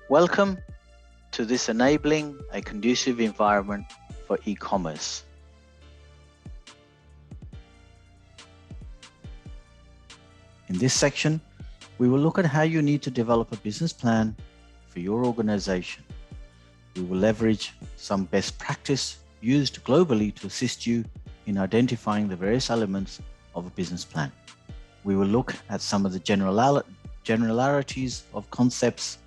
Welcome to this enabling a conducive environment for e-commerce. In this section, we will look at how you need to develop a business plan for your organization. We will leverage some best practice used globally to assist you in identifying the various elements of a business plan. We will look at some of the generalities of concepts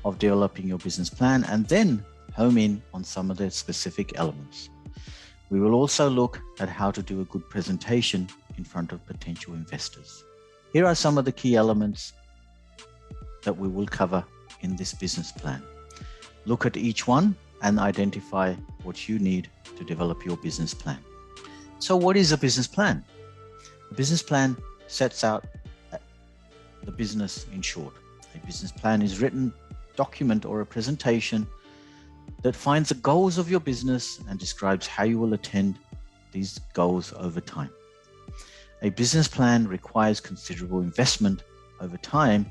of developing your business plan and then home in on some of the specific elements. We will also look at how to do a good presentation in front of potential investors. Here are some of the key elements that we will cover in this business plan. Look at each one and identify what you need to develop your business plan. So what is a business plan? A business plan sets out the business in short. A business plan is written document or a presentation that finds the goals of your business and describes how you will attain these goals over time. A business plan requires considerable investment over time,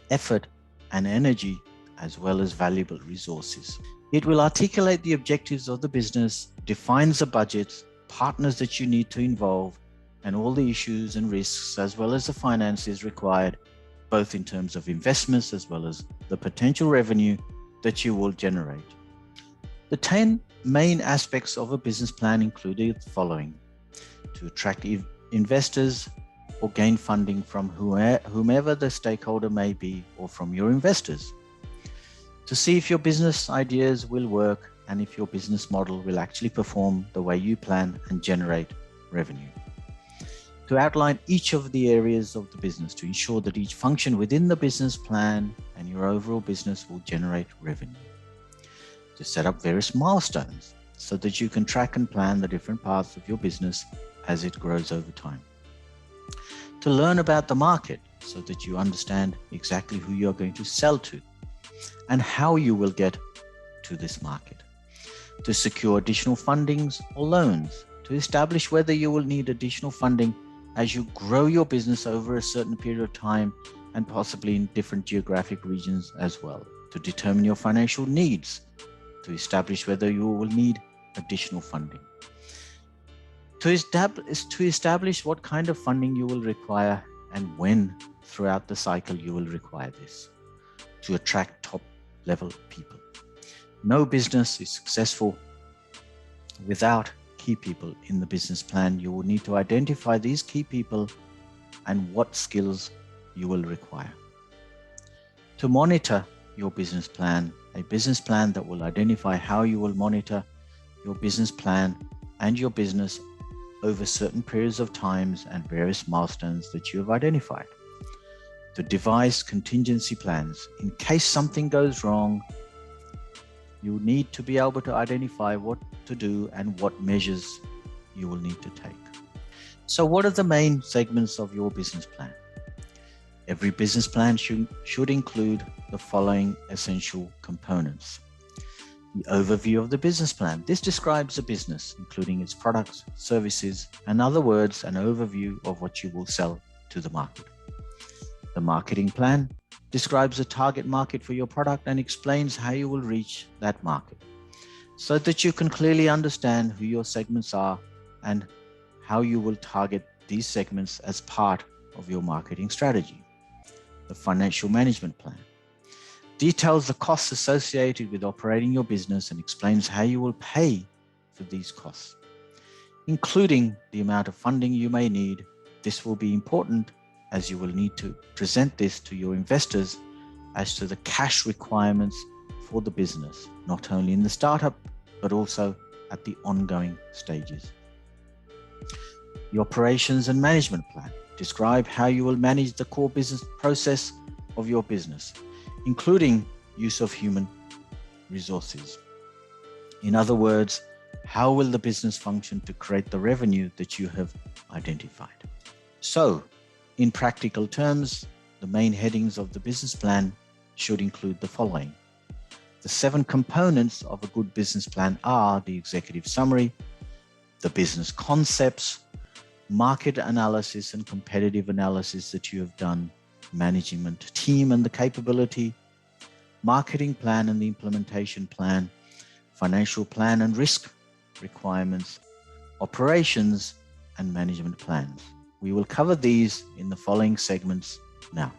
effort, and energy, as well as valuable resources. It will articulate the objectives of the business, defines the budget, partners that you need to involve, and all the issues and risks, as well as the finances required, both in terms of investments as well as the potential revenue that you will generate. The 10 main aspects of a business plan include the following: to attract investors or gain funding from whomever the stakeholder may be or from your investors, to see if your business ideas will work and if your business model will actually perform the way you plan and generate revenue, to outline each of the areas of the business to ensure that each function within the business plan and your overall business will generate revenue, to set up various milestones so that you can track and plan the different parts of your business as it grows over time, to learn about the market so that you understand exactly who you're going to sell to and how you will get to this market, to secure additional fundings or loans, to establish whether you will need additional funding as you grow your business over a certain period of time and possibly in different geographic regions as well, to determine your financial needs, to establish whether you will need additional funding, to establish what kind of funding you will require and when throughout the cycle you will require this, to attract top-level people. No business is successful without key people in the business plan. You will need to identify these key people and what skills you will require. To monitor your business plan, a business plan that will identify how you will monitor your business plan and your business over certain periods of times and various milestones that you have identified. To devise contingency plans in case something goes wrong. You need to be able to identify what to do and what measures you will need to take. So what are the main segments of your business plan? Every business plan should include the following essential components. The overview of the business plan. This describes the business, including its products, services, and in other words, an overview of what you will sell to the market. The marketing plan describes the target market for your product and explains how you will reach that market so that you can clearly understand who your segments are and how you will target these segments as part of your marketing strategy. The financial management plan details the costs associated with operating your business and explains how you will pay for these costs, including the amount of funding you may need. This will be important as you will need to present this to your investors as to the cash requirements for the business, not only in the startup, but also at the ongoing stages. The operations and management plan describe how you will manage the core business process of your business, including use of human resources. In other words, how will the business function to create the revenue that you have identified? So, in practical terms, the main headings of the business plan should include the following. The 7 components of a good business plan are the executive summary, the business concepts, market analysis and competitive analysis that you have done, management team and the capability, marketing plan and the implementation plan, financial plan and risk requirements, operations and management plans. We will cover these in the following segments now.